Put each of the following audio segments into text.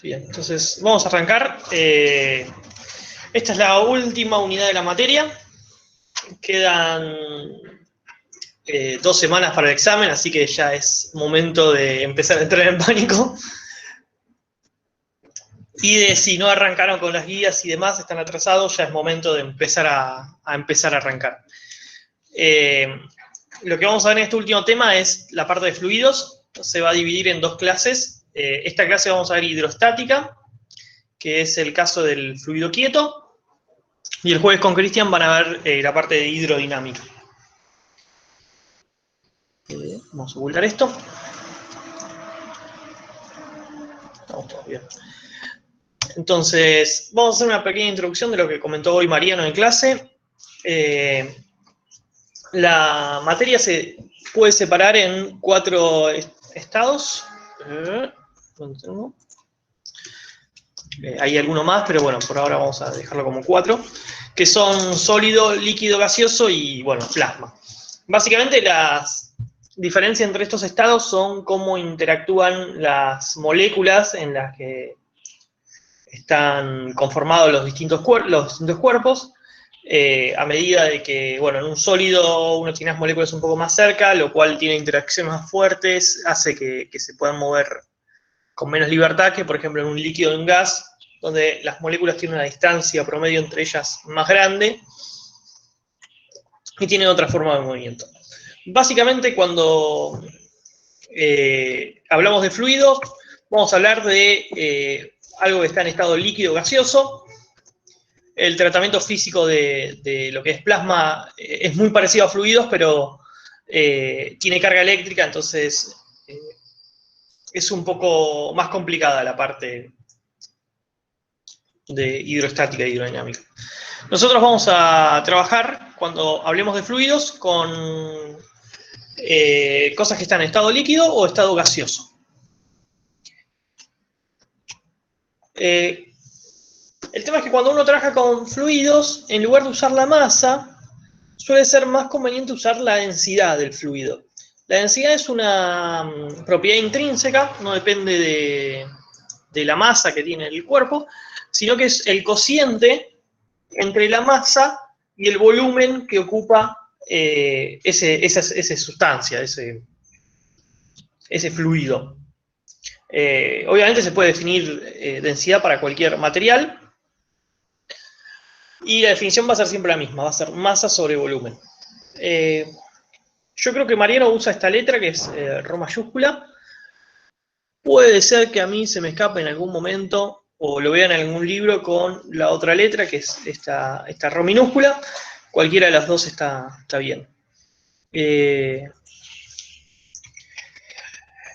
Bien, entonces vamos a arrancar. Esta es la última unidad de la materia. Quedan 2 semanas para el examen, así que ya es momento de empezar a entrar en pánico. Y de si no arrancaron con las guías y demás, están atrasados, ya es momento de empezar a arrancar. Lo que vamos a ver en este último tema es la parte de fluidos. Se va a dividir en 2 clases. Esta clase vamos a ver hidrostática, que es el caso del fluido quieto. Y el jueves con Cristian van a ver la parte de hidrodinámica. Vamos a ocultar esto. Estamos todos bien. Entonces, vamos a hacer una pequeña introducción de lo que comentó hoy Mariano en clase. La materia se puede separar en 4 estados. Hay alguno más, pero bueno, por ahora vamos a dejarlo como 4, que son sólido, líquido, gaseoso y, bueno, plasma. Básicamente las diferencias entre estos estados son cómo interactúan las moléculas en las que están conformados los distintos cuerpos, a medida de que, bueno, en un sólido uno tiene las moléculas un poco más cerca, lo cual tiene interacciones más fuertes, hace que se puedan mover con menos libertad que, por ejemplo, en un líquido o un gas, donde las moléculas tienen una distancia promedio entre ellas más grande y tienen otra forma de movimiento. Básicamente, cuando hablamos de fluidos, vamos a hablar de algo que está en estado líquido o gaseoso. El tratamiento físico de lo que es plasma es muy parecido a fluidos, pero tiene carga eléctrica, entonces es un poco más complicada la parte de hidrostática e hidrodinámica. Nosotros vamos a trabajar, cuando hablemos de fluidos, con cosas que están en estado líquido o estado gaseoso. El tema es que cuando uno trabaja con fluidos, en lugar de usar la masa, suele ser más conveniente usar la densidad del fluido. La densidad es una propiedad intrínseca, no depende de la masa que tiene el cuerpo, sino que es el cociente entre la masa y el volumen que ocupa esa sustancia, ese fluido. Obviamente se puede definir densidad para cualquier material, y la definición va a ser siempre la misma, va a ser masa sobre volumen. Yo creo que Mariano usa esta letra, que es Rho mayúscula. Puede ser que a mí se me escape en algún momento, o lo vean en algún libro con la otra letra, que es esta Rho minúscula. Cualquiera de las dos está bien.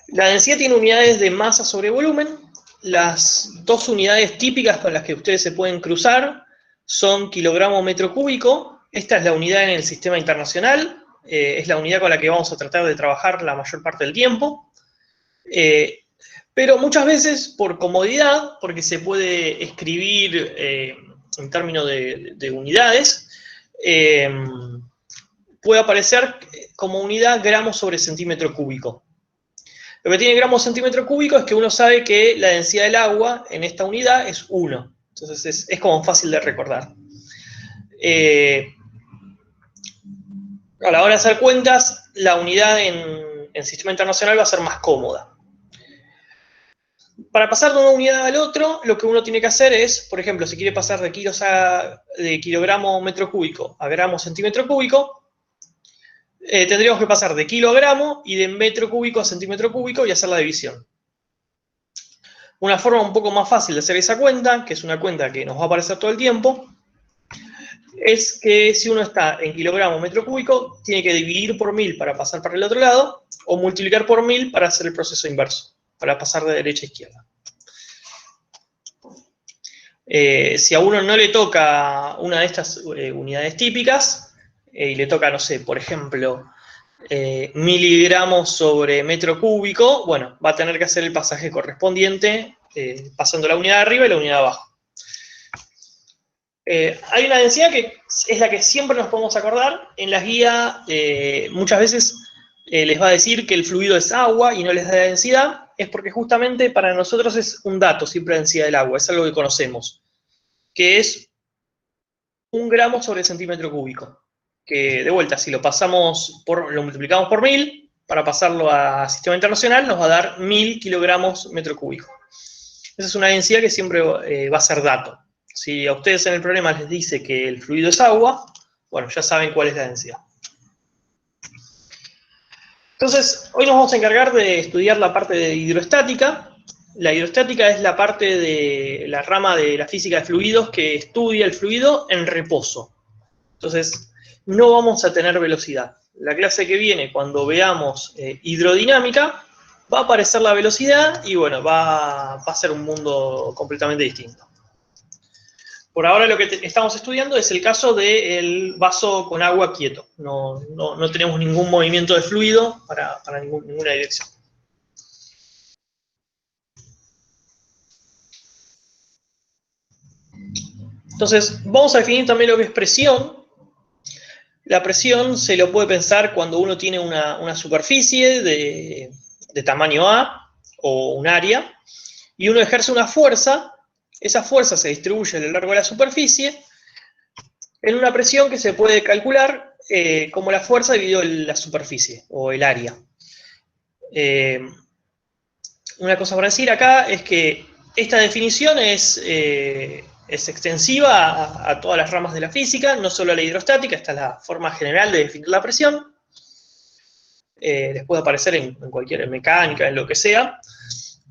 La densidad tiene unidades de masa sobre volumen. Las 2 unidades típicas con las que ustedes se pueden cruzar son kilogramo o metro cúbico. Esta es la unidad en el sistema internacional. Es la unidad con la que vamos a tratar de trabajar la mayor parte del tiempo. Pero muchas veces, por comodidad, porque se puede escribir en términos de unidades, puede aparecer como unidad gramos sobre centímetro cúbico. Lo que tiene gramos centímetro cúbico es que uno sabe que la densidad del agua en esta unidad es 1. Entonces es como fácil de recordar. A la hora de hacer cuentas, la unidad en sistema internacional va a ser más cómoda. Para pasar de una unidad al otro, lo que uno tiene que hacer es, por ejemplo, si quiere pasar de kilogramo metro cúbico a gramo centímetro cúbico, tendríamos que pasar de kilo a gramo y de metro cúbico a centímetro cúbico y hacer la división. Una forma un poco más fácil de hacer esa cuenta, que es una cuenta que nos va a aparecer todo el tiempo, es que si uno está en kilogramo metro cúbico, tiene que dividir por 1000 para pasar para el otro lado, o multiplicar por 1000 para hacer el proceso inverso, para pasar de derecha a izquierda. Si a uno no le toca una de estas unidades típicas, y le toca, no sé, por ejemplo, miligramos sobre metro cúbico, bueno, va a tener que hacer el pasaje correspondiente, pasando la unidad de arriba y la unidad de abajo. Hay una densidad que es la que siempre nos podemos acordar. En las guías muchas veces les va a decir que el fluido es agua y no les da densidad. es porque justamente para nosotros es un dato siempre la densidad del agua, es algo que conocemos, que es 1 gramo sobre centímetro cúbico. Que de vuelta, si lo multiplicamos por 1000, para pasarlo a sistema internacional, nos va a dar 1000 kilogramos metro cúbico. Esa es una densidad que siempre va a ser dato. Si a ustedes en el problema les dice que el fluido es agua, bueno, ya saben cuál es la densidad. Entonces, hoy nos vamos a encargar de estudiar la parte de hidrostática. La hidrostática es la parte de la rama de la física de fluidos que estudia el fluido en reposo. Entonces, no vamos a tener velocidad. La clase que viene, cuando veamos hidrodinámica, va a aparecer la velocidad y bueno, va a ser un mundo completamente distinto. Por ahora lo que estamos estudiando es el caso del vaso con agua quieto. No tenemos ningún movimiento de fluido para ninguna dirección. Entonces, vamos a definir también lo que es presión. La presión se lo puede pensar cuando uno tiene una superficie de tamaño A o un área, y uno ejerce una fuerza. Esa fuerza se distribuye a lo largo de la superficie en una presión que se puede calcular como la fuerza dividido la superficie o el área. Una cosa para decir acá es que esta definición es extensiva a todas las ramas de la física, no solo a la hidrostática. Esta es la forma general de definir la presión. Les puede aparecer en cualquier mecánica, en lo que sea.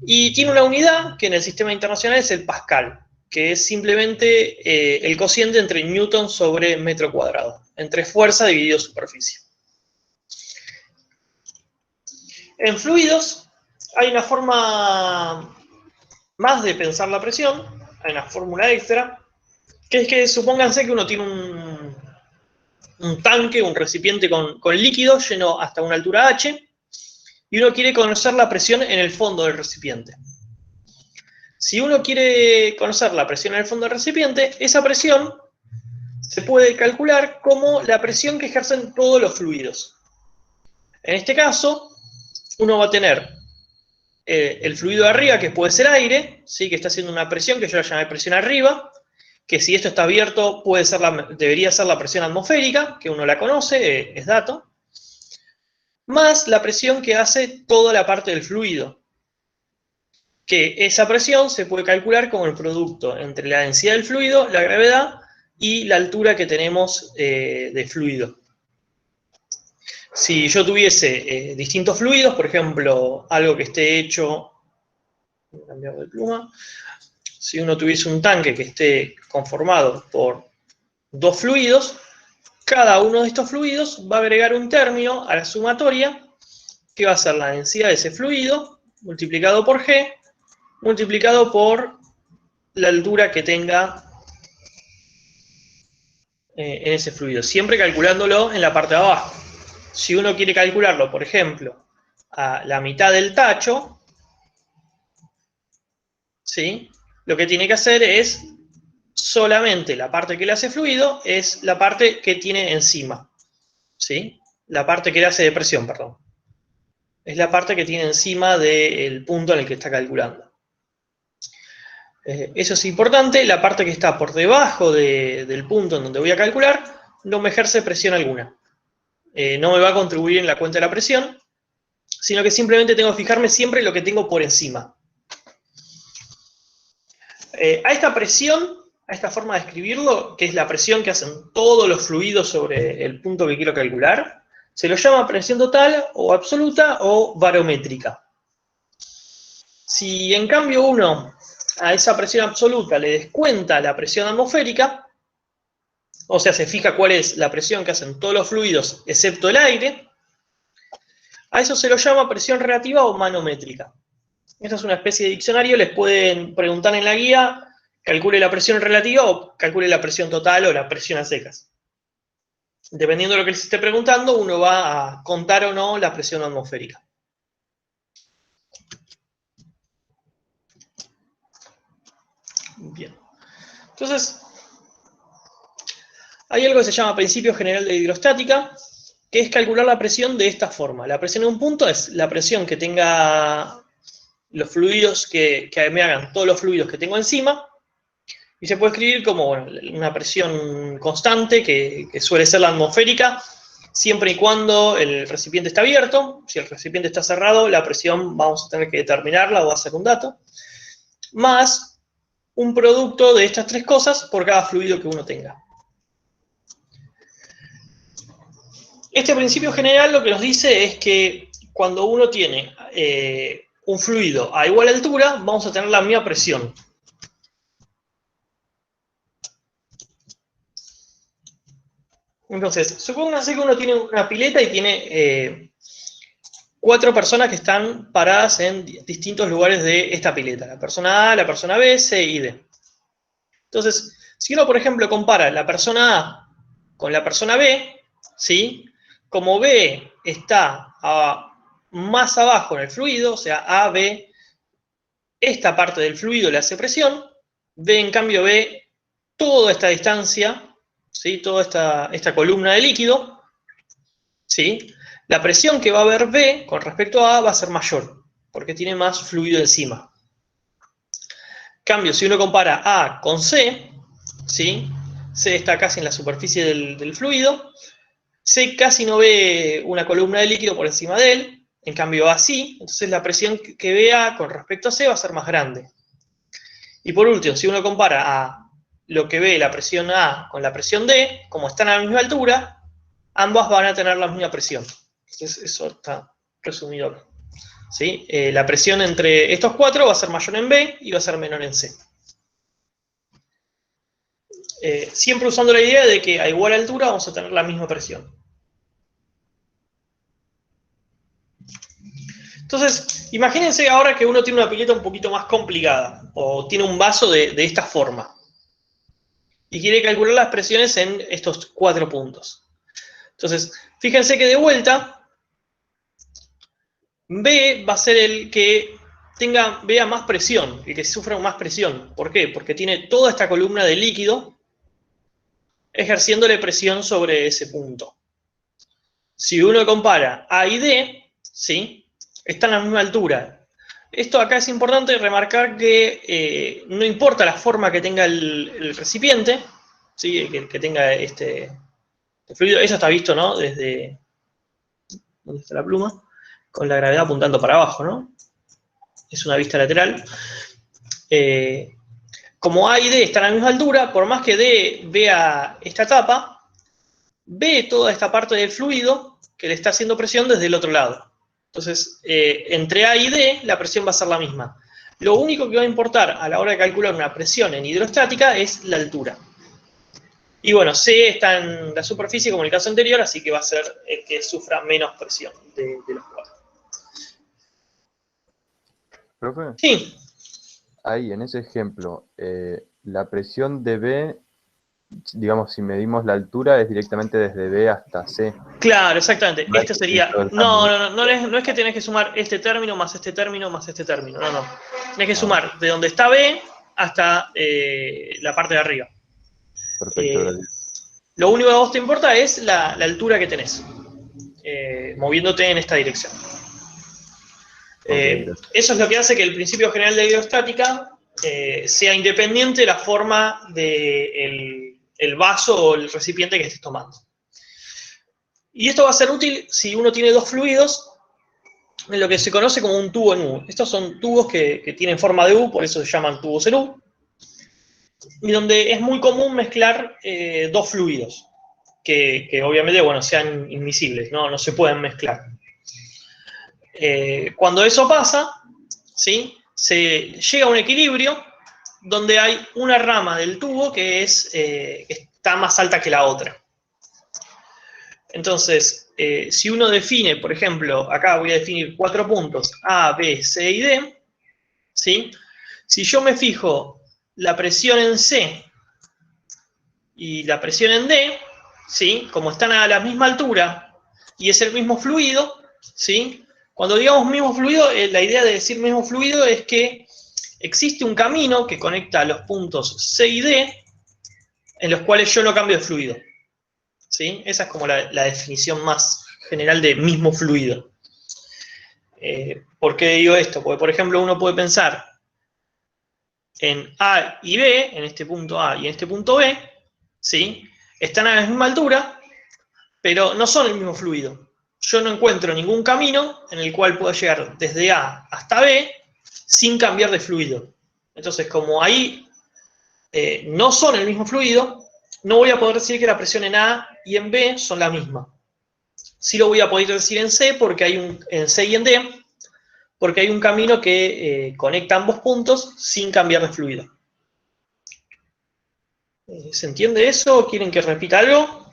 Y tiene una unidad que en el sistema internacional es el pascal, que es simplemente el cociente entre newton sobre metro cuadrado, entre fuerza dividido superficie. En fluidos hay una forma más de pensar la presión, hay una fórmula extra, que es que supónganse que uno tiene un tanque, un recipiente con líquido lleno hasta una altura h, y uno quiere conocer la presión en el fondo del recipiente. Si uno quiere conocer la presión en el fondo del recipiente, esa presión se puede calcular como la presión que ejercen todos los fluidos. En este caso, uno va a tener el fluido de arriba, que puede ser aire, ¿sí? Que está haciendo una presión que yo la llamé presión arriba, que si esto está abierto debería ser la presión atmosférica, que uno la conoce, es dato, más la presión que hace toda la parte del fluido, que esa presión se puede calcular como el producto entre la densidad del fluido, la gravedad y la altura que tenemos de fluido. Si yo tuviese distintos fluidos, por ejemplo, algo que esté hecho, voy a cambiar de pluma, si uno tuviese un tanque que esté conformado por 2 fluidos, cada uno de estos fluidos va a agregar un término a la sumatoria, que va a ser la densidad de ese fluido, multiplicado por G, multiplicado por la altura que tenga en ese fluido, siempre calculándolo en la parte de abajo. Si uno quiere calcularlo, por ejemplo, a la mitad del tacho, ¿sí? Lo que tiene que hacer es solamente la parte que le hace fluido es la parte que tiene encima, ¿sí? La parte que le hace de presión, perdón. Es la parte que tiene encima del punto en el que está calculando. Eso es importante. La parte que está por debajo del punto en donde voy a calcular no me ejerce presión alguna. No me va a contribuir en la cuenta de la presión, sino que simplemente tengo que fijarme siempre en lo que tengo por encima. A esta presión, a esta forma de escribirlo, que es la presión que hacen todos los fluidos sobre el punto que quiero calcular, se lo llama presión total o absoluta o barométrica. Si en cambio uno a esa presión absoluta le descuenta la presión atmosférica, o sea, se fija cuál es la presión que hacen todos los fluidos excepto el aire, a eso se lo llama presión relativa o manométrica. Esta es una especie de diccionario, les pueden preguntar en la guía, calcule la presión relativa o calcule la presión total o la presión a secas. Dependiendo de lo que les esté preguntando, uno va a contar o no la presión atmosférica. Bien. Entonces, hay algo que se llama principio general de hidrostática, que es calcular la presión de esta forma. La presión en un punto es la presión que tenga los fluidos que me hagan todos los fluidos que tengo encima, y se puede escribir como bueno, una presión constante, que suele ser la atmosférica, siempre y cuando el recipiente está abierto. Si el recipiente está cerrado, la presión vamos a tener que determinarla o va a ser un dato, más un producto de estas tres cosas por cada fluido que uno tenga. Este principio general lo que nos dice es que cuando uno tiene un fluido a igual altura, vamos a tener la misma presión. Entonces, supónganse que uno tiene una pileta y tiene 4 personas que están paradas en distintos lugares de esta pileta. La persona A, la persona B, C y D. Entonces, si uno, por ejemplo, compara la persona A con la persona B, ¿sí? Como B está más abajo en el fluido, o sea, A, B, esta parte del fluido le hace presión, B, en cambio, ve toda esta distancia, ¿sí? Toda esta columna de líquido, ¿sí? La presión que va a haber B con respecto a A va a ser mayor, porque tiene más fluido encima. En cambio, si uno compara A con C, ¿sí? C está casi en la superficie del fluido, C casi no ve una columna de líquido por encima de él, en cambio A sí, entonces la presión que vea con respecto a C va a ser más grande. Y por último, si uno compara a lo que ve la presión A con la presión D, como están a la misma altura, ambas van a tener la misma presión. Entonces eso está resumido. ¿Sí? La presión entre estos 4 va a ser mayor en B y va a ser menor en C. Siempre usando la idea de que a igual altura vamos a tener la misma presión. Entonces, imagínense ahora que uno tiene una pileta un poquito más complicada, o tiene un vaso de esta forma, y quiere calcular las presiones en estos 4 puntos. Entonces, fíjense que de vuelta, B va a ser el que vea más presión, el que sufra más presión. ¿Por qué? Porque tiene toda esta columna de líquido ejerciéndole presión sobre ese punto. Si uno compara A y D, ¿sí? Están a la misma altura. Esto acá es importante remarcar que no importa la forma que tenga el recipiente, ¿sí? Que tenga este fluido. Eso está visto, ¿no? Desde... ¿Dónde está la pluma? Con la gravedad apuntando para abajo, ¿no? Es una vista lateral. Como A y D están a la misma altura, por más que D vea esta tapa, ve toda esta parte del fluido que le está haciendo presión desde el otro lado. Entonces, entre A y D, la presión va a ser la misma. Lo único que va a importar a la hora de calcular una presión en hidrostática es la altura. Y bueno, C está en la superficie como en el caso anterior, así que va a ser el que sufra menos presión de los 4. Profe, Sí. ahí en ese ejemplo, la presión de B, digamos, si medimos la altura, es directamente desde B hasta C. Claro, exactamente. No es Esto que estoy sería. soltando. No es que tenés que sumar este término más este término más este término. No. Tenés que Ah, sumar de donde está B hasta la parte de arriba. perfecto, gracias. Lo único que a vos te importa es la altura que tenés, moviéndote en esta dirección. Ok, gracias. Eso es lo que hace que el principio general de hidrostática sea independiente de la forma del vaso o el recipiente que estés tomando. Y esto va a ser útil si uno tiene 2 fluidos en lo que se conoce como un tubo en U. Estos son tubos que tienen forma de U, por eso se llaman tubos en U, y donde es muy común mezclar 2 fluidos, que obviamente, bueno, sean inmiscibles, no se pueden mezclar. Cuando eso pasa, ¿sí? Se llega a un equilibrio donde hay una rama del tubo que está más alta que la otra. Entonces, si uno define, por ejemplo, acá voy a definir 4 puntos, A, B, C y D, ¿sí? Si yo me fijo la presión en C y la presión en D, ¿sí? Como están a la misma altura y es el mismo fluido, ¿sí? Cuando digamos mismo fluido, la idea de decir mismo fluido es que existe un camino que conecta los puntos C y D en los cuales yo no cambio de fluido, ¿sí? Esa es como la definición más general de mismo fluido. ¿Por qué digo esto? Porque, por ejemplo, uno puede pensar en A y B, en este punto A y en este punto B, ¿sí? Están a la misma altura, pero no son el mismo fluido. Yo no encuentro ningún camino en el cual pueda llegar desde A hasta B sin cambiar de fluido. Entonces, como ahí no son el mismo fluido, no voy a poder decir que la presión en A y en B son la misma. Sí lo voy a poder decir en C, en C y en D, porque hay un camino que conecta ambos puntos sin cambiar de fluido. ¿Se entiende eso? ¿Quieren que repita algo?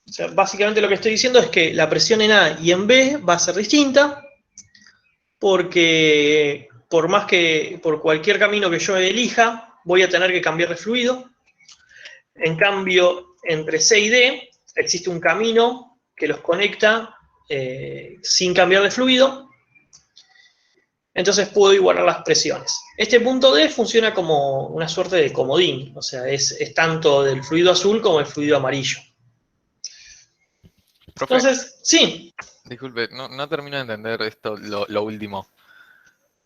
O sea, básicamente lo que estoy diciendo es que la presión en A y en B va a ser distinta, porque por cualquier camino que yo elija, voy a tener que cambiar de fluido. En cambio, entre C y D existe un camino que los conecta sin cambiar de fluido. Entonces puedo igualar las presiones. Este punto D funciona como una suerte de comodín, o sea, es tanto del fluido azul como del fluido amarillo. Profe, Entonces, sí. disculpe, no termino de entender esto, lo último.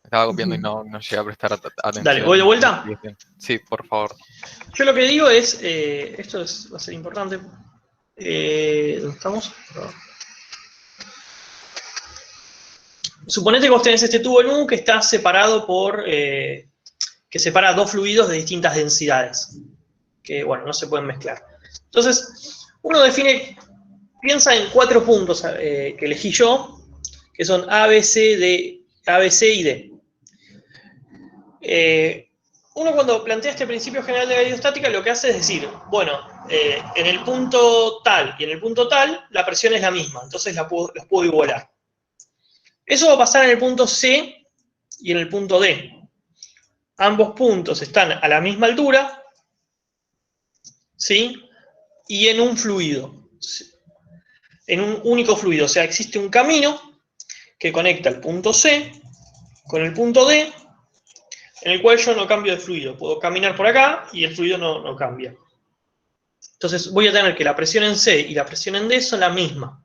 Estaba copiando y no llegué a prestar atención. Dale, ¿voy de vuelta? Sí, por favor. Yo lo que digo es, va a ser importante. ¿Dónde estamos? Suponete que vos tenés este tubo en U que está separado que separa dos fluidos de distintas densidades, que, bueno, no se pueden mezclar. Entonces, uno piensa en 4 puntos que elegí yo, que son A, B, C, y D. Uno cuando plantea este principio general de la hidrostática lo que hace es decir, bueno, en el punto tal y en el punto tal, la presión es la misma, entonces los puedo igualar. Eso va a pasar en el punto C y en el punto D. Ambos puntos están a la misma altura, ¿sí? Y en un fluido, en un único fluido. O sea, existe un camino que conecta el punto C con el punto D, en el cual yo no cambio de fluido. Puedo caminar por acá y el fluido no cambia. Entonces voy a tener que la presión en C y la presión en D son la misma.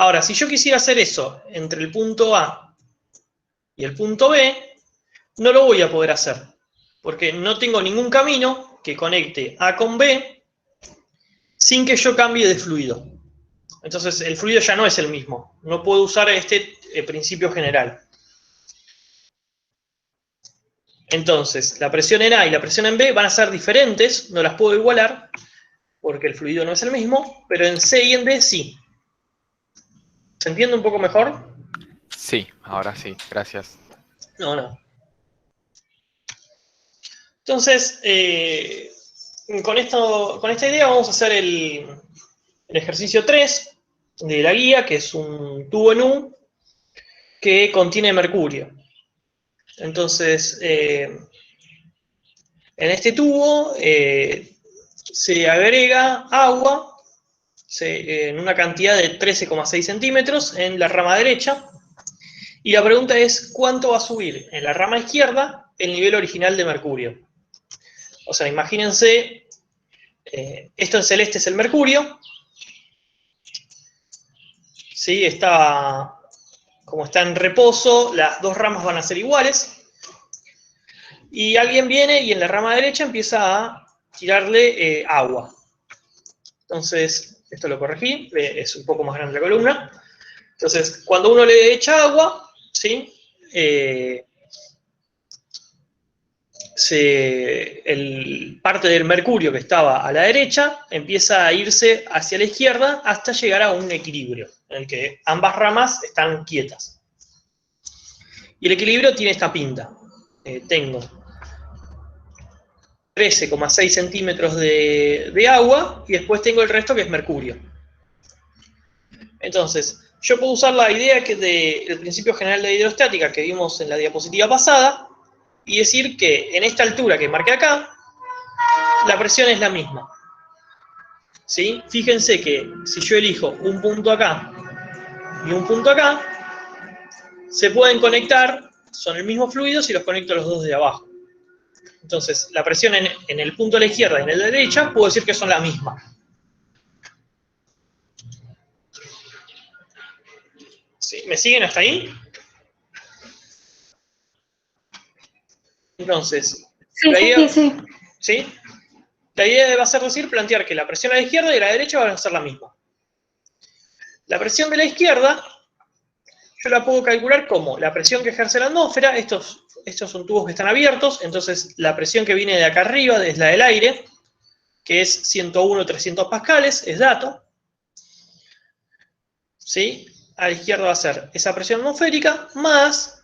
Ahora, si yo quisiera hacer eso entre el punto A y el punto B, no lo voy a poder hacer, porque no tengo ningún camino que conecte A con B sin que yo cambie de fluido. Entonces el fluido ya no es el mismo. No puedo usar este principio general. Entonces, la presión en A y la presión en B van a ser diferentes, no las puedo igualar, porque el fluido no es el mismo, pero en C y en D sí. ¿Se entiende un poco mejor? Sí, ahora sí, gracias. No. Entonces, con esta idea vamos a hacer el ejercicio 3 de la guía, que es un tubo en U que contiene mercurio. Entonces, en este tubo se agrega agua en una cantidad de 13,6 centímetros en la rama derecha. Y la pregunta es, ¿cuánto va a subir en la rama izquierda el nivel original de mercurio? O sea, imagínense, esto en celeste es el mercurio. ¿Sí? Como está en reposo, las dos ramas van a ser iguales. Y alguien viene y en la rama derecha empieza a tirarle agua. Entonces, esto lo corregí, es un poco más grande la columna. Entonces, cuando uno le echa agua, ¿sí? Parte del mercurio que estaba a la derecha empieza a irse hacia la izquierda hasta llegar a un equilibrio, en el que ambas ramas están quietas. Y el equilibrio tiene esta pinta. Tengo 13,6 centímetros de agua y después tengo el resto que es mercurio. Entonces, yo puedo usar la idea del principio general de hidrostática que vimos en la diapositiva pasada y decir que en esta altura que marqué acá, la presión es la misma. ¿Sí? Fíjense que si yo elijo un punto acá y un punto acá, se pueden conectar, son el mismo fluido si los conecto los dos de abajo. Entonces, la presión en el punto de la izquierda y en el de la derecha, puedo decir que son la misma. ¿Sí? ¿Me siguen hasta ahí? Entonces, Sí, la idea, sí. ¿sí? La idea va a ser decir, plantear que la presión a la izquierda y a la derecha van a ser la misma. La presión de la izquierda, yo la puedo calcular como la presión que ejerce la atmósfera. Estos son tubos que están abiertos, entonces la presión que viene de acá arriba es la del aire, que es 101-300 pascales, es dato. ¿Sí? A la izquierda va a ser esa presión atmosférica más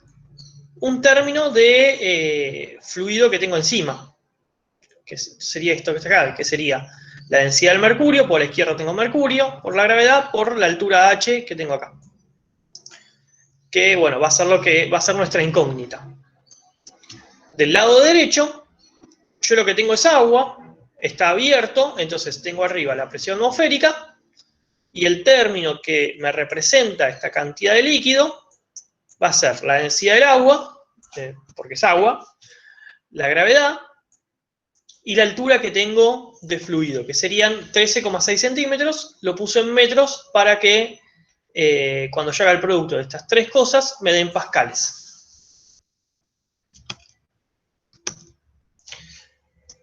un término de fluido que tengo encima, que sería esto que está acá, que sería la densidad del mercurio. Por la izquierda tengo mercurio, por la gravedad, por la altura h que tengo acá. Que, bueno, va a ser lo que va a ser nuestra incógnita. Del lado derecho, yo lo que tengo es agua, está abierto, entonces tengo arriba la presión atmosférica, y el término que me representa esta cantidad de líquido va a ser la densidad del agua, porque es agua, la gravedad, y la altura que tengo de fluido, que serían 13,6 centímetros. Lo puse en metros para que cuando yo haga el producto de estas tres cosas me den pascales.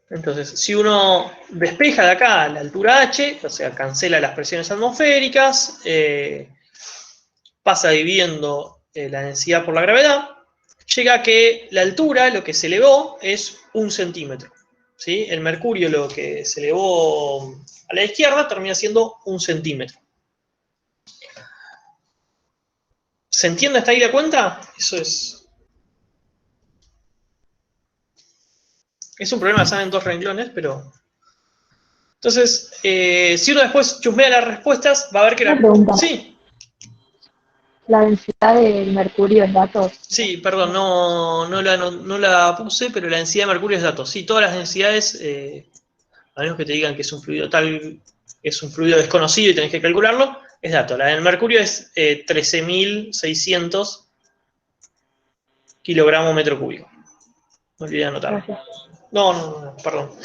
Entonces, si uno despeja de acá la altura h, o sea, cancela las presiones atmosféricas, pasa dividiendo la densidad por la gravedad, llega a que la altura, lo que se elevó, es 1 centímetro. ¿Sí? El mercurio, lo que se elevó a la izquierda, termina siendo 1 centímetro. ¿Se entiende hasta ahí la cuenta? Eso es un problema, saben, en 2 renglones, pero... Entonces, si uno después chusmea las respuestas, va a ver que Una pregunta. Sí, ¿La densidad del mercurio es datos? sí, perdón, no la puse, pero la densidad de mercurio es datos. Sí, todas las densidades, a menos que te digan que es un fluido es un fluido desconocido y tenés que calcularlo, es dato. La del mercurio es 13.600 kilogramos metro cúbico. No olvidé anotarlo. Gracias. No, perdón.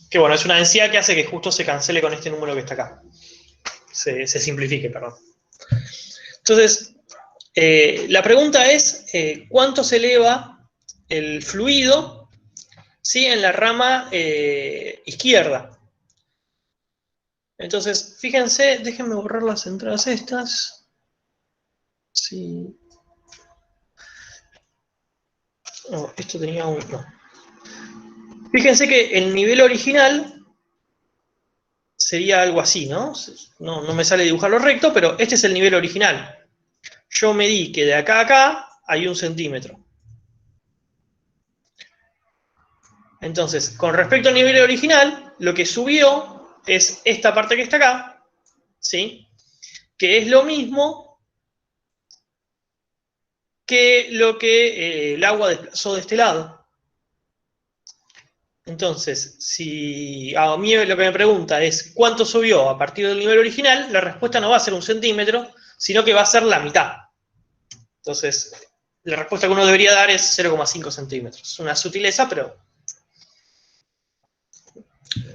Que bueno, es una densidad que hace que justo se cancele con este número que está acá. Se simplifique, perdón. Entonces, la pregunta es, ¿cuánto se eleva el fluido, ¿sí?, en la rama izquierda? Entonces, fíjense, déjenme borrar las entradas estas. Sí. No, esto tenía un... No. Fíjense que el nivel original sería algo así, ¿no? No me sale dibujarlo recto, pero este es el nivel original. Yo medí que de acá a acá hay 1 centímetro. Entonces, con respecto al nivel original, lo que subió es esta parte que está acá, ¿sí? Que es lo mismo que lo que el agua desplazó de este lado. Entonces, si a mí lo que me pregunta es cuánto subió a partir del nivel original, la respuesta no va a ser 1 centímetro, sino que va a ser la mitad. Entonces, la respuesta que uno debería dar es 0,5 centímetros. Es una sutileza, pero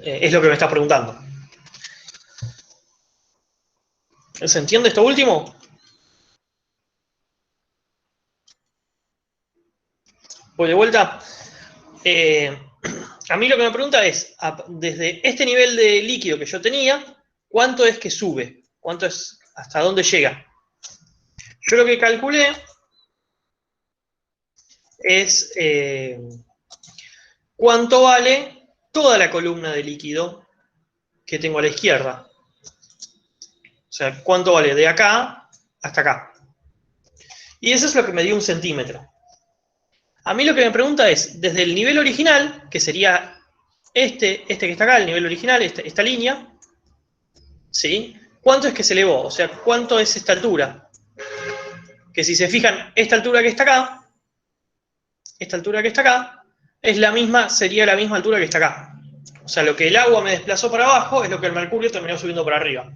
es lo que me está preguntando. ¿Se entiende esto último? Voy de vuelta. A mí lo que me pregunta es, desde este nivel de líquido que yo tenía, ¿cuánto es que sube? ¿Cuánto es, hasta dónde llega? Yo lo que calculé es cuánto vale toda la columna de líquido que tengo a la izquierda. O sea, cuánto vale de acá hasta acá. Y eso es lo que me dio 1 centímetro. A mí lo que me pregunta es, desde el nivel original, que sería este que está acá, el nivel original, esta línea, ¿sí? ¿Cuánto es que se elevó? O sea, ¿cuánto es esta altura? Que si se fijan, esta altura que está acá, es la misma, sería la misma altura que está acá. O sea, lo que el agua me desplazó para abajo es lo que el mercurio terminó subiendo para arriba.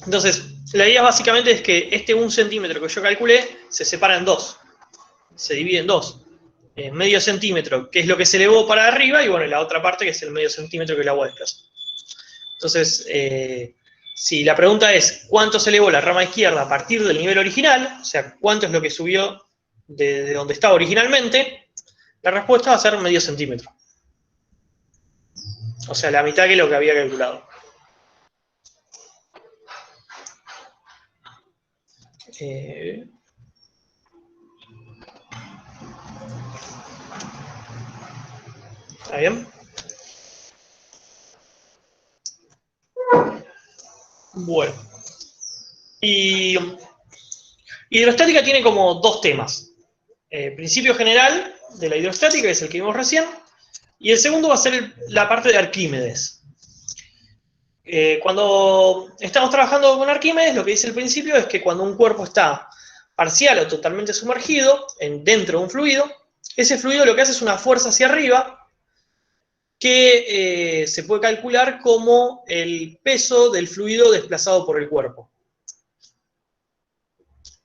Entonces, la idea básicamente es que este 1 centímetro que yo calculé se separa en dos. Se divide en dos. Medio centímetro, que es lo que se elevó para arriba, y bueno, la otra parte que es el medio centímetro que el agua desplazó. Entonces, si la pregunta es cuánto se elevó la rama izquierda a partir del nivel original, o sea, cuánto es lo que subió de donde estaba originalmente, la respuesta va a ser medio centímetro. O sea, la mitad que lo que había calculado. ¿Está bien? Bueno. Y hidrostática tiene como dos temas. Principio general de la hidrostática, que es el que vimos recién, y el segundo va a ser la parte de Arquímedes. Cuando estamos trabajando con Arquímedes, lo que dice el principio es que cuando un cuerpo está parcial o totalmente sumergido dentro de un fluido, ese fluido lo que hace es una fuerza hacia arriba que se puede calcular como el peso del fluido desplazado por el cuerpo.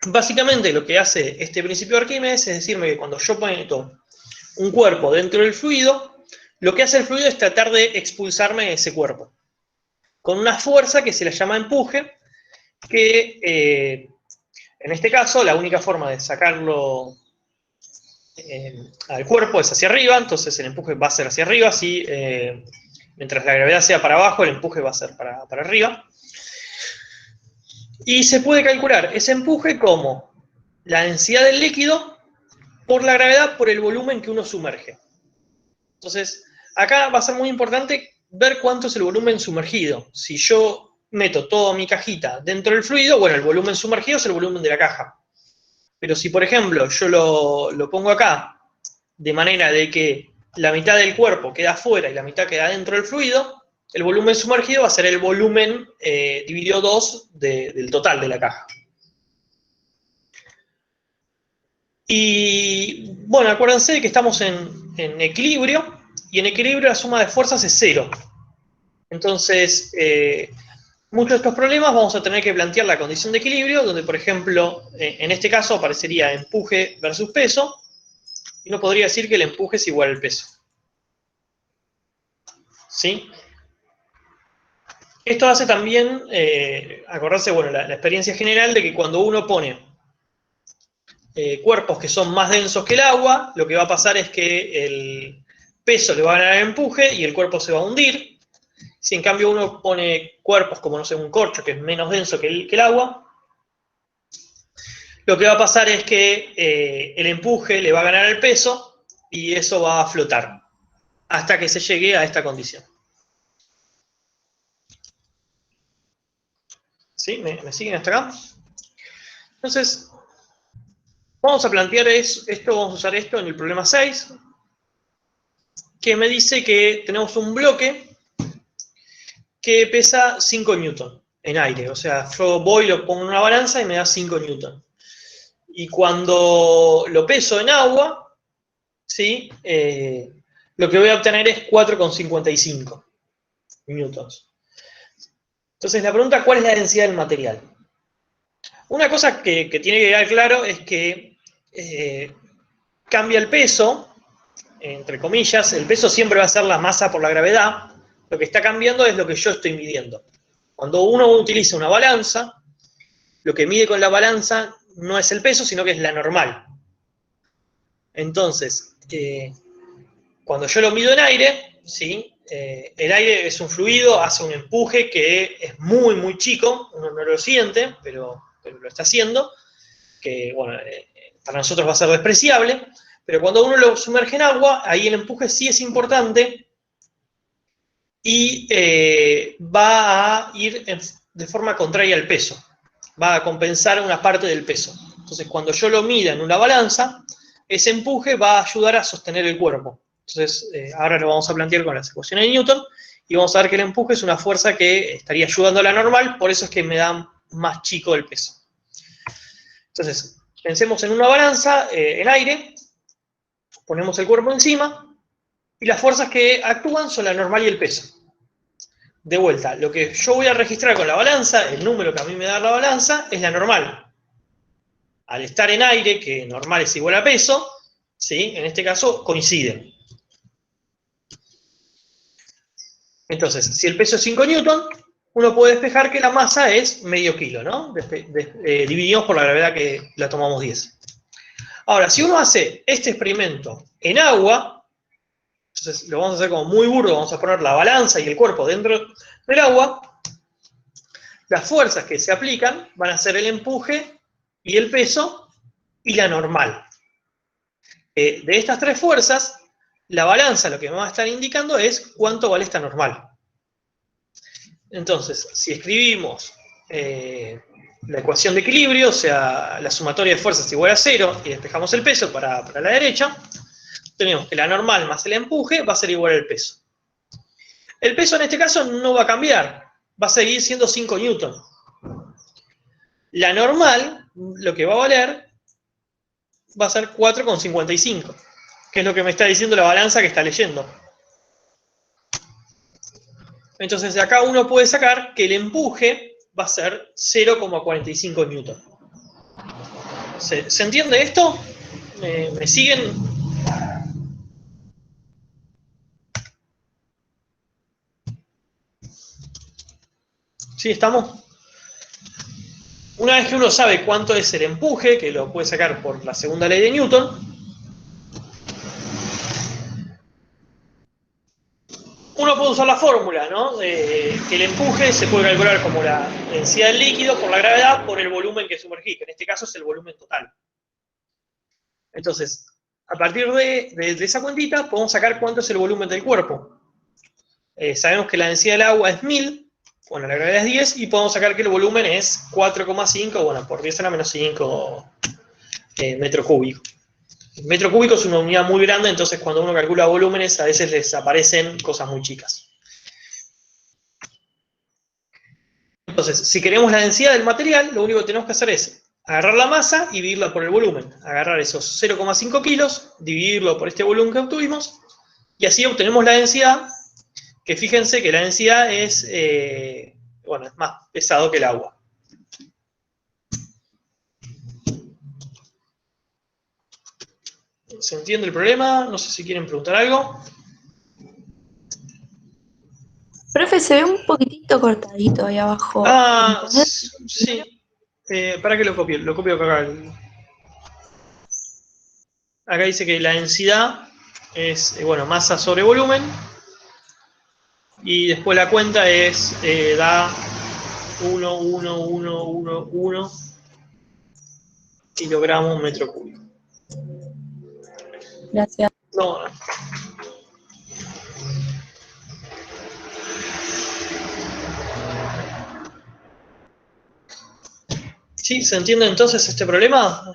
Básicamente lo que hace este principio de Arquímedes es decirme que cuando yo meto un cuerpo dentro del fluido, lo que hace el fluido es tratar de expulsarme ese cuerpo, con una fuerza que se le llama empuje, que en este caso la única forma de sacarlo al cuerpo es hacia arriba, entonces el empuje va a ser hacia arriba, si, mientras la gravedad sea para abajo, el empuje va a ser para arriba. Y se puede calcular ese empuje como la densidad del líquido por la gravedad por el volumen que uno sumerge. Entonces, acá va a ser muy importante ver cuánto es el volumen sumergido. Si yo meto toda mi cajita dentro del fluido, bueno, el volumen sumergido es el volumen de la caja. Pero si, por ejemplo, yo lo pongo acá, de manera de que la mitad del cuerpo queda afuera y la mitad queda dentro del fluido, el volumen sumergido va a ser el volumen dividido 2 del total de la caja. Y bueno, acuérdense de que estamos en equilibrio, y en equilibrio la suma de fuerzas es 0. Entonces, muchos de estos problemas vamos a tener que plantear la condición de equilibrio, donde, por ejemplo, en este caso aparecería empuje versus peso, y uno podría decir que el empuje es igual al peso. ¿Sí? Esto hace también, acordarse, bueno, la experiencia general de que cuando uno pone cuerpos que son más densos que el agua, lo que va a pasar es que el peso le va a ganar el empuje y el cuerpo se va a hundir. Si en cambio uno pone cuerpos como, no sé, un corcho que es menos denso que el agua, lo que va a pasar es que el empuje le va a ganar el peso y eso va a flotar hasta que se llegue a esta condición. ¿Sí? ¿Me siguen hasta acá? Entonces, vamos a plantear esto, vamos a usar esto en el problema 6, que me dice que tenemos un bloque que pesa 5 newton en aire. O sea, yo voy, lo pongo en una balanza y me da 5 newton. Y cuando lo peso en agua, ¿sí? Lo que voy a obtener es 4,55 newtons. Entonces la pregunta, ¿cuál es la densidad del material? Una cosa que tiene que quedar claro es que cambia el peso, entre comillas, el peso siempre va a ser la masa por la gravedad, lo que está cambiando es lo que yo estoy midiendo. Cuando uno utiliza una balanza, lo que mide con la balanza no es el peso, sino que es la normal. Entonces, cuando yo lo mido en aire, ¿sí? El aire es un fluido, hace un empuje que es muy, muy chico, uno no lo siente, pero lo está haciendo, que bueno, para nosotros va a ser despreciable, pero cuando uno lo sumerge en agua, ahí el empuje sí es importante y va a ir de forma contraria al peso, va a compensar una parte del peso. Entonces, cuando yo lo mida en una balanza, ese empuje va a ayudar a sostener el cuerpo. Entonces, ahora lo vamos a plantear con las ecuaciones de Newton, y vamos a ver que el empuje es una fuerza que estaría ayudando a la normal, por eso es que me da más chico el peso. Entonces, pensemos en una balanza en aire, ponemos el cuerpo encima, y las fuerzas que actúan son la normal y el peso. De vuelta, lo que yo voy a registrar con la balanza, el número que a mí me da la balanza, es la normal. Al estar en aire, que normal es igual a peso, ¿sí? En este caso coinciden. Entonces, si el peso es 5 newton, uno puede despejar que la masa es medio kilo, ¿no? Dividimos por la gravedad que la tomamos 10. Ahora, si uno hace este experimento en agua, entonces lo vamos a hacer como muy burdo, vamos a poner la balanza y el cuerpo dentro del agua, las fuerzas que se aplican van a ser el empuje y el peso y la normal. De estas tres fuerzas, la balanza lo que me va a estar indicando es cuánto vale esta normal. Entonces, si escribimos la ecuación de equilibrio, o sea, la sumatoria de fuerzas igual a 0, y despejamos el peso para la derecha, tenemos que la normal más el empuje va a ser igual al peso. El peso en este caso no va a cambiar, va a seguir siendo 5 newton. La normal, lo que va a valer, va a ser 4,55, que es lo que me está diciendo la balanza que está leyendo. Entonces de acá uno puede sacar que el empuje va a ser 0,45 newton. ¿Se entiende esto? ¿Me siguen? ¿Sí estamos? Una vez que uno sabe cuánto es el empuje, que lo puede sacar por la segunda ley de Newton, uno puede usar la fórmula, ¿no? Que el empuje se puede calcular como la densidad del líquido por la gravedad por el volumen que sumergís, que en este caso es el volumen total. Entonces, a partir de esa cuentita podemos sacar cuánto es el volumen del cuerpo. Sabemos que la densidad del agua es 1000, bueno, la gravedad es 10, y podemos sacar que el volumen es 4,5, bueno, por 10 a la menos 5 metro cúbico. El metro cúbico es una unidad muy grande, entonces cuando uno calcula volúmenes a veces les aparecen cosas muy chicas. Entonces, si queremos la densidad del material, lo único que tenemos que hacer es agarrar la masa y dividirla por el volumen. Agarrar esos 0,5 kilos, dividirlo por este volumen que obtuvimos, y así obtenemos la densidad, que fíjense que la densidad es, bueno, es más pesado que el agua. ¿Se entiende el problema? No sé si quieren preguntar algo. Profe, se ve un poquitito cortadito ahí abajo. Ah, sí. ¿Para qué lo copio? Lo copio acá. Acá dice que la densidad es, bueno, masa sobre volumen. Y después la cuenta es, da 1,1111 kilogramos metro cúbico. Gracias. No. ¿Sí? ¿Se entiende entonces este problema?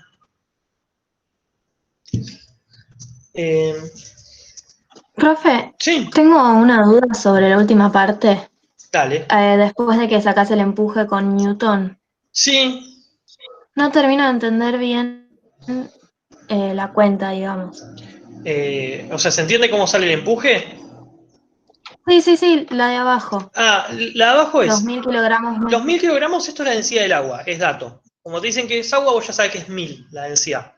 Profe, Sí, tengo una duda sobre la última parte. dale. Después de que sacas el empuje con Newton, Sí, no termino de entender bien la cuenta, digamos. o sea, ¿se entiende cómo sale el empuje? Sí, la de abajo. Ah, la de abajo es 2000 kilogramos más. 2000 kilogramos, esto es la densidad del agua, es dato. Como te dicen que es agua, vos ya sabés que es 1000 la densidad.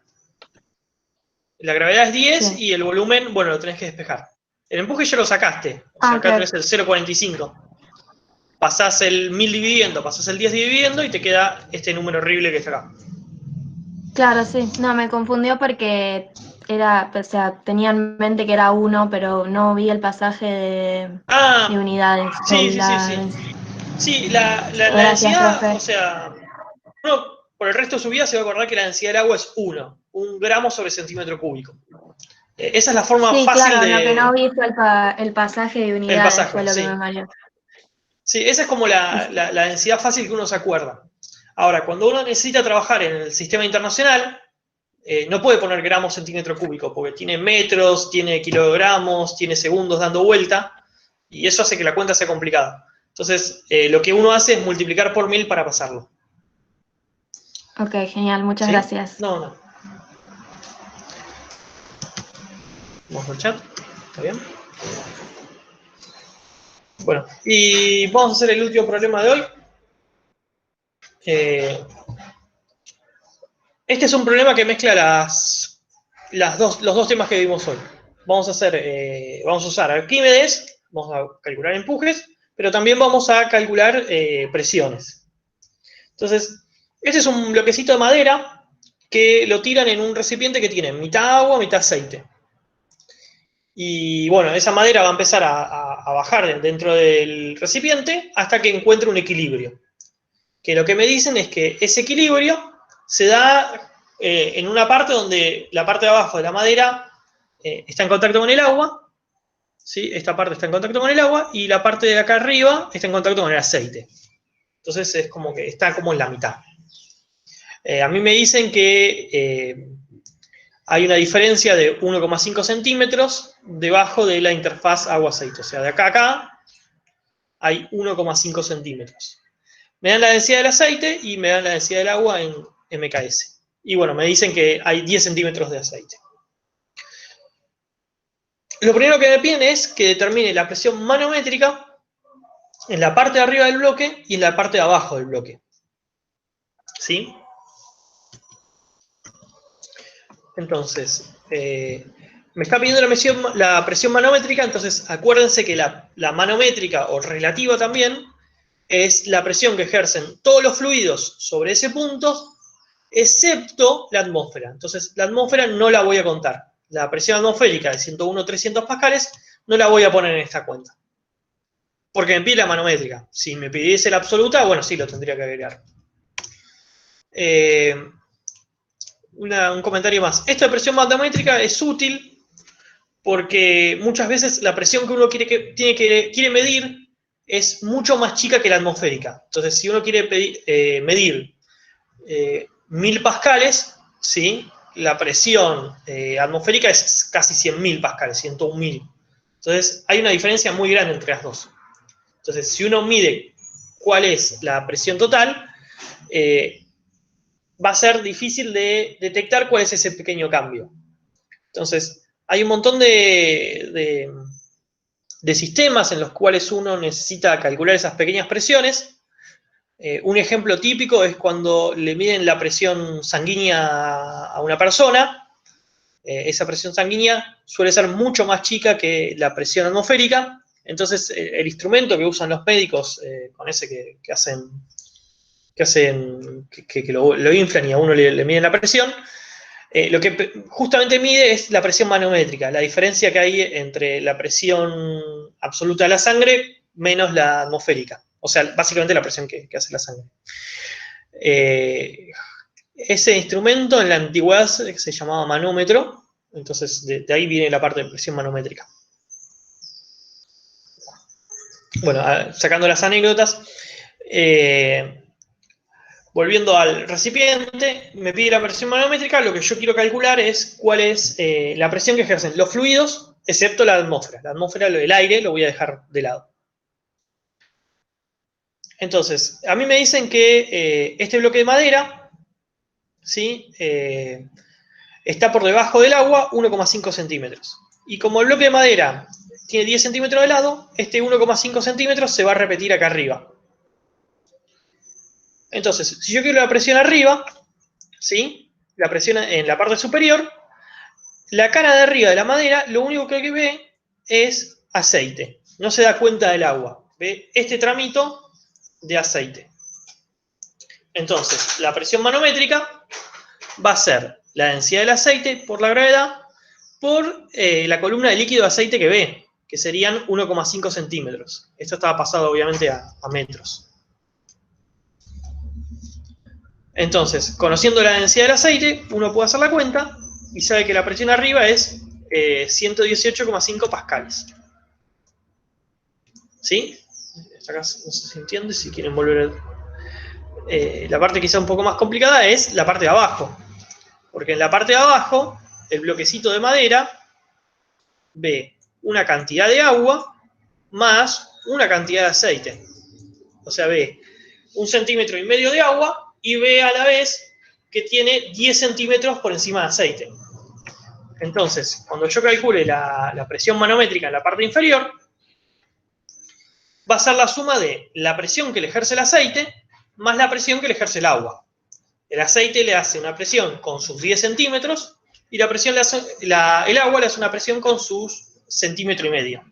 La gravedad es 10 Sí. y el volumen, bueno, lo tenés que despejar. El empuje ya lo sacaste, o sea, acá Ok. tenés el 0,45. Pasás el 1000 dividiendo, pasás el 10 dividiendo y te queda este número horrible que está acá. Claro, sí. No, me confundió porque era, o sea, tenía en mente que era 1, pero no vi el pasaje de Ah, unidades. sí. Sí, la Gracias, densidad, profe. o sea, uno por el resto de su vida se va a acordar que la densidad del agua es 1 gramo sobre centímetro cúbico. Esa es la forma Sí, fácil claro, lo que no de... vi fue el pasaje de unidades, El pasaje, fue lo que sí. me mareó. Sí, esa es como la densidad fácil que uno se acuerda. Ahora, cuando uno necesita trabajar en el sistema internacional, no puede poner gramos centímetro cúbico, porque tiene metros, tiene kilogramos, tiene segundos dando vuelta, y eso hace que la cuenta sea complicada. Entonces, lo que uno hace es multiplicar por 1000 para pasarlo. Ok, genial, muchas ¿Sí? gracias. No. Vamos al chat. ¿Está bien? Bueno, y vamos a hacer el último problema de hoy. Este es un problema que mezcla los dos temas que vimos hoy. Vamos a usar Arquímedes, vamos a calcular empujes, pero también vamos a calcular presiones. Entonces, este es un bloquecito de madera que lo tiran en un recipiente que tiene mitad agua, mitad aceite. Y bueno, esa madera va a empezar a bajar dentro del recipiente hasta que encuentre un equilibrio. Que lo que me dicen es que ese equilibrio se da en una parte donde la parte de abajo de la madera está en contacto con el agua, ¿sí? Esta parte está en contacto con el agua y la parte de acá arriba está en contacto con el aceite. Entonces es como que está como en la mitad. A mí me dicen que hay una diferencia de 1,5 centímetros debajo de la interfaz agua-aceite. O sea, de acá a acá hay 1,5 centímetros. Me dan la densidad del aceite y me dan la densidad del agua en MKS. Y bueno, me dicen que hay 10 centímetros de aceite. Lo primero que me piden es que determine la presión manométrica en la parte de arriba del bloque y en la parte de abajo del bloque. ¿Sí? Entonces, me está pidiendo la presión manométrica, entonces acuérdense que la manométrica, o relativa también, es la presión que ejercen todos los fluidos sobre ese punto, excepto la atmósfera. Entonces, la atmósfera no la voy a contar. La presión atmosférica de 101-300 pascales no la voy a poner en esta cuenta. Porque me pide la manométrica. Si me pidiese la absoluta, bueno, sí, lo tendría que agregar. Un comentario más. Esto de presión manométrica es útil porque muchas veces la presión que uno quiere medir es mucho más chica que la atmosférica. Entonces, si uno quiere medir 1000 pascales, ¿sí? La presión atmosférica es casi 100.000 pascales, 101.000. Entonces, hay una diferencia muy grande entre las dos. Entonces, si uno mide cuál es la presión total, va a ser difícil de detectar cuál es ese pequeño cambio. Entonces, hay un montón de sistemas en los cuales uno necesita calcular esas pequeñas presiones. Un ejemplo típico es cuando le miden la presión sanguínea a una persona. Esa presión sanguínea suele ser mucho más chica que la presión atmosférica. Entonces, el instrumento que usan los médicos con ese que lo inflan y a uno le miden la presión, lo que justamente mide es la presión manométrica, la diferencia que hay entre la presión absoluta de la sangre menos la atmosférica. O sea, básicamente la presión que hace la sangre. Ese instrumento en la antigüedad se llamaba manómetro, entonces de ahí viene la parte de presión manométrica. Bueno, sacando las anécdotas, volviendo al recipiente, me pide la presión manométrica, lo que yo quiero calcular es cuál es la presión que ejercen los fluidos, excepto la atmósfera. La atmósfera, el aire, lo voy a dejar de lado. Entonces, a mí me dicen que este bloque de madera, ¿sí? Está por debajo del agua 1,5 centímetros. Y como el bloque de madera tiene 10 centímetros de lado, este 1,5 centímetros se va a repetir acá arriba. Entonces, si yo quiero la presión arriba, ¿sí? La presión en la parte superior, la cara de arriba de la madera, lo único que ve es aceite. No se da cuenta del agua. Ve este tramito de aceite. Entonces, la presión manométrica va a ser la densidad del aceite por la gravedad por la columna de líquido de aceite que ve, que serían 1,5 centímetros. Esto estaba pasado obviamente a metros. Entonces, conociendo la densidad del aceite, uno puede hacer la cuenta y sabe que la presión arriba es 118,5 pascales. ¿Sí? Acá no sé si se entiende, si quieren volver a... la parte quizá un poco más complicada es la parte de abajo. Porque en la parte de abajo, el bloquecito de madera ve una cantidad de agua más una cantidad de aceite. O sea, ve 1,5 centímetros de agua y ve a la vez que tiene 10 centímetros por encima de aceite. Entonces, cuando yo calcule la presión manométrica en la parte inferior, va a ser la suma de la presión que le ejerce el aceite más la presión que le ejerce el agua. El aceite le hace una presión con sus 10 centímetros y el agua le hace una presión con sus 1,5 centímetros.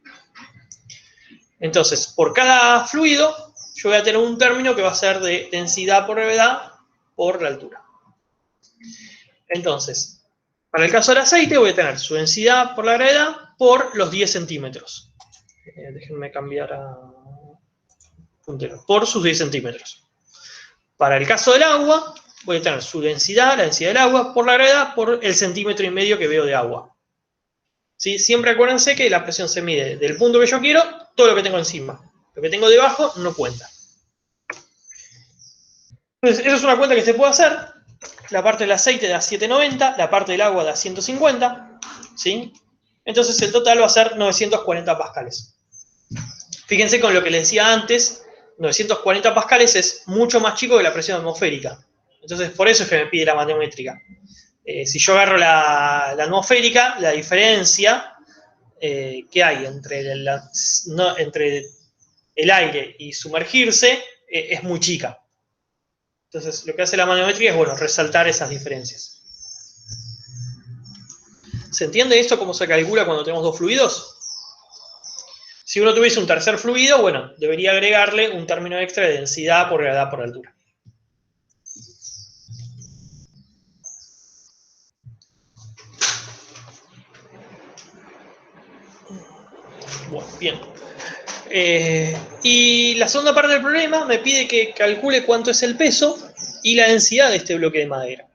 Entonces, por cada fluido, yo voy a tener un término que va a ser de densidad por gravedad por la altura. Entonces, para el caso del aceite voy a tener su densidad por la gravedad por los 10 centímetros. Déjenme cambiar a puntero. Por sus 10 centímetros. Para el caso del agua, voy a tener su densidad, la densidad del agua, por la gravedad, por el centímetro y medio que veo de agua. ¿Sí? Siempre acuérdense que la presión se mide del punto que yo quiero, todo lo que tengo encima. Lo que tengo debajo no cuenta. Entonces, eso es una cuenta que se puede hacer. La parte del aceite da 790, la parte del agua da 150. ¿Sí? Entonces, el total va a ser 940 pascales. Fíjense con lo que les decía antes, 940 pascales es mucho más chico que la presión atmosférica. Entonces, por eso es que me pide la manométrica. Si yo agarro la atmosférica, la diferencia que hay entre el aire y sumergirse es muy chica. Entonces, lo que hace la manométrica es, bueno, resaltar esas diferencias. ¿Se entiende esto cómo se calcula cuando tenemos dos fluidos? Si uno tuviese un tercer fluido, bueno, debería agregarle un término extra de densidad por gravedad por altura. Bueno, bien. Y la segunda parte del problema me pide que calcule cuánto es el peso y la densidad de este bloque de madera.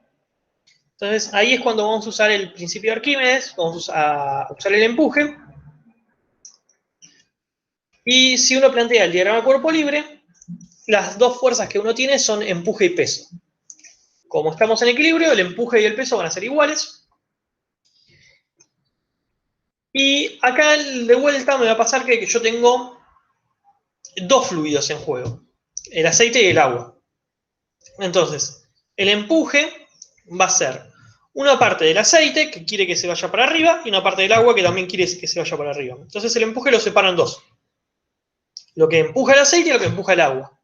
Entonces, ahí es cuando vamos a usar el principio de Arquímedes, vamos a usar el empuje. Y si uno plantea el diagrama de cuerpo libre, las dos fuerzas que uno tiene son empuje y peso. Como estamos en equilibrio, el empuje y el peso van a ser iguales. Y acá de vuelta me va a pasar que yo tengo dos fluidos en juego, el aceite y el agua. Entonces, el empuje va a ser una parte del aceite que quiere que se vaya para arriba y una parte del agua que también quiere que se vaya para arriba. Entonces el empuje lo separa en dos. Lo que empuja el aceite y lo que empuja el agua.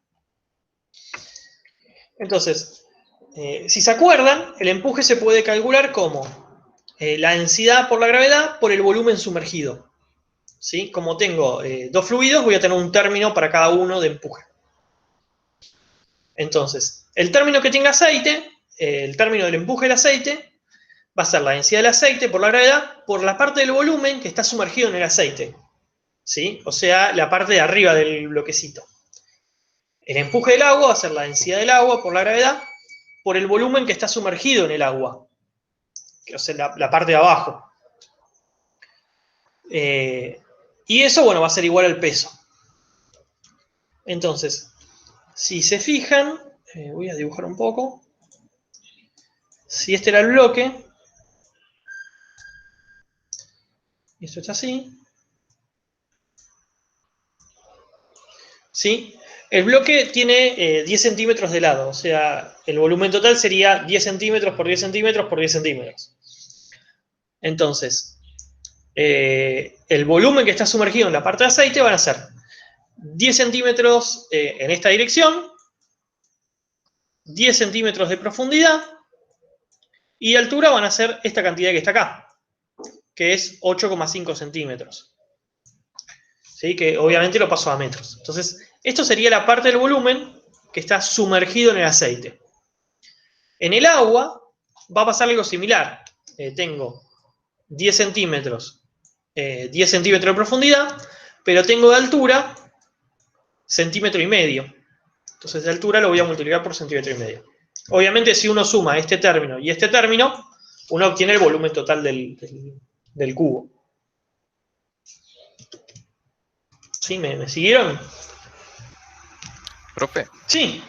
Entonces, si se acuerdan, el empuje se puede calcular como la densidad por la gravedad por el volumen sumergido. ¿Sí? Como tengo dos fluidos, voy a tener un término para cada uno de empuje. Entonces, el término que tenga aceite, el término del empuje del aceite, va a ser la densidad del aceite por la gravedad por la parte del volumen que está sumergido en el aceite. ¿Sí? O sea, la parte de arriba del bloquecito. El empuje del agua va a ser la densidad del agua por la gravedad por el volumen que está sumergido en el agua. O sea, la parte de abajo. Y eso, bueno, va a ser igual al peso. Entonces, si se fijan, voy a dibujar un poco. Si este era el bloque, y esto está así. ¿Sí? El bloque tiene 10 centímetros de lado, o sea, el volumen total sería 10 centímetros por 10 centímetros por 10 centímetros. Entonces, el volumen que está sumergido en la parte de aceite van a ser 10 centímetros en esta dirección, 10 centímetros de profundidad, y de altura van a ser esta cantidad que está acá, que es 8,5 centímetros. ¿Sí? Que obviamente lo paso a metros. Entonces, esto sería la parte del volumen que está sumergido en el aceite. En el agua va a pasar algo similar. Tengo 10 centímetros de profundidad, pero tengo de altura centímetro y medio. Entonces, de altura lo voy a multiplicar por centímetro y medio. Obviamente, si uno suma este término y este término, uno obtiene el volumen total del cubo. ¿Sí? ¿Me siguieron? Profe, Sí.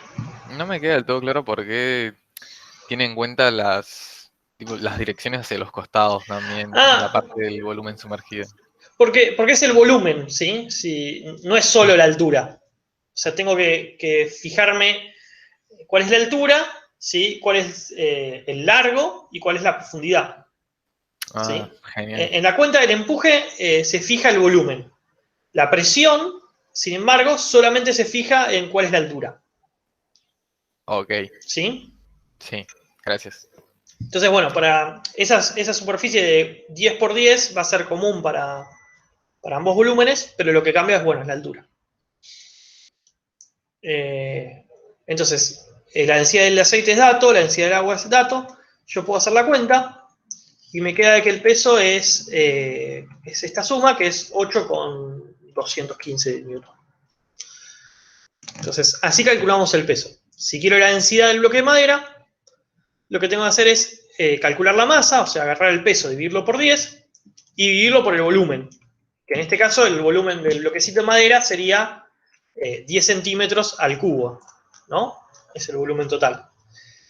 no me queda del todo claro por qué tiene en cuenta las direcciones hacia los costados también, en la parte del volumen sumergido. Porque es el volumen, ¿sí? No es solo la altura. O sea, tengo que fijarme cuál es la altura, ¿sí? Cuál es el largo y cuál es la profundidad. ¿Sí? Genial. En la cuenta del empuje se fija el volumen. La presión, sin embargo, solamente se fija en cuál es la altura. Ok. ¿Sí? Sí, gracias. Entonces, bueno, para esa superficie de 10 por 10 va a ser común para para ambos volúmenes, pero lo que cambia es, bueno, es la altura. Entonces, la densidad del aceite es dato, la densidad del agua es dato. Yo puedo hacer la cuenta y me queda que el peso es esta suma, que es 8,215 newton. Entonces, así calculamos el peso. Si quiero la densidad del bloque de madera, lo que tengo que hacer es calcular la masa, o sea, agarrar el peso, dividirlo por 10 y dividirlo por el volumen. Que en este caso, el volumen del bloquecito de madera sería 10 centímetros al cubo, ¿no? Es el volumen total.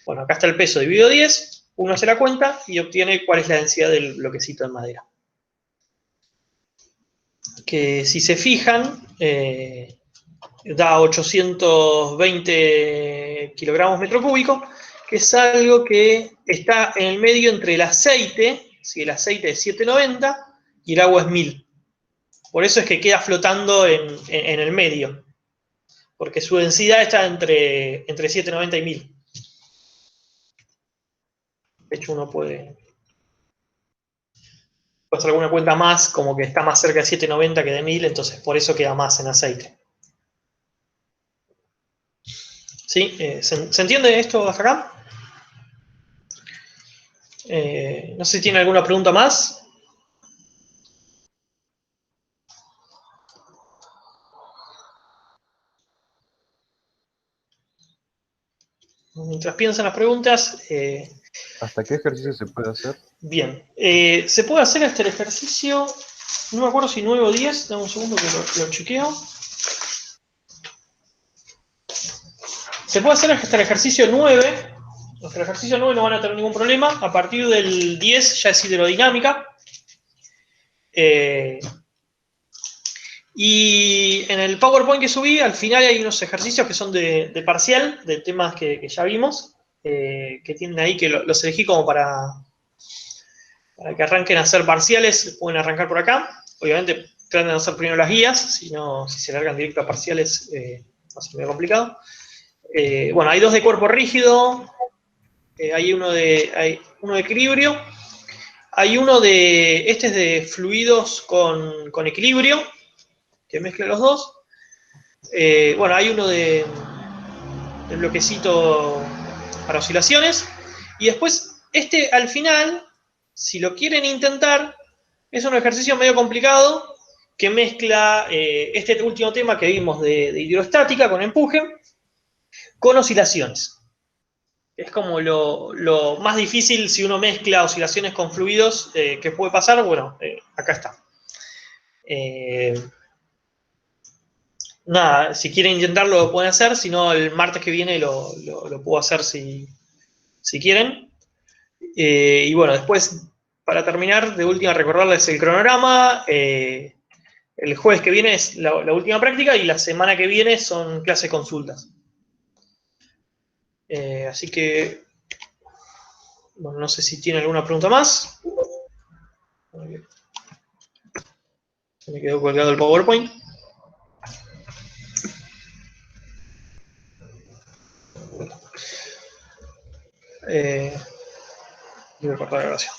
Bueno, acá está el peso dividido 10, uno hace la cuenta y obtiene cuál es la densidad del bloquecito de madera. Que si se fijan, da 820 kilogramos metro cúbico, que es algo que está en el medio entre el aceite, si el aceite es 790 y el agua es 1000. Por eso es que queda flotando en el medio, porque su densidad está entre 790 y 1000. De hecho, uno puede hacer alguna cuenta más, como que está más cerca de 790 que de 1000, entonces por eso queda más en aceite. ¿Sí? ¿Se entiende esto hasta acá? No sé si tiene alguna pregunta más. Mientras piensan las preguntas. ¿Hasta qué ejercicio se puede hacer? Bien. Se puede hacer hasta el ejercicio, no me acuerdo si 9 o 10, dame un segundo que lo chequeo. Se puede hacer hasta el ejercicio 9. Hasta el ejercicio 9 no van a tener ningún problema. A partir del 10 ya es hidrodinámica. Y en el PowerPoint que subí, al final hay unos ejercicios que son de parcial, de temas que ya vimos, que tienen ahí, que los elegí como para que arranquen a hacer parciales. Pueden arrancar por acá. Obviamente traten de hacer primero las guías, si se largan directo a parciales va a ser medio complicado. Bueno, hay dos de cuerpo rígido, hay uno de equilibrio, hay uno este es de fluidos con equilibrio, que mezcla los dos. Bueno, hay uno de bloquecito para oscilaciones, y después al final, si lo quieren intentar, es un ejercicio medio complicado que mezcla este último tema que vimos de hidrostática con empuje, con oscilaciones. Es como lo más difícil si uno mezcla oscilaciones con fluidos, que puede pasar. Bueno, acá está. Nada, si quieren intentarlo lo pueden hacer, si no el martes que viene lo puedo hacer si quieren. Y bueno, después, para terminar, de última recordarles el cronograma. El jueves que viene es la última práctica y la semana que viene son clases consultas. Así que, bueno, no sé si tiene alguna pregunta más. Se me quedó colgado el PowerPoint. Voy a cortar la grabación.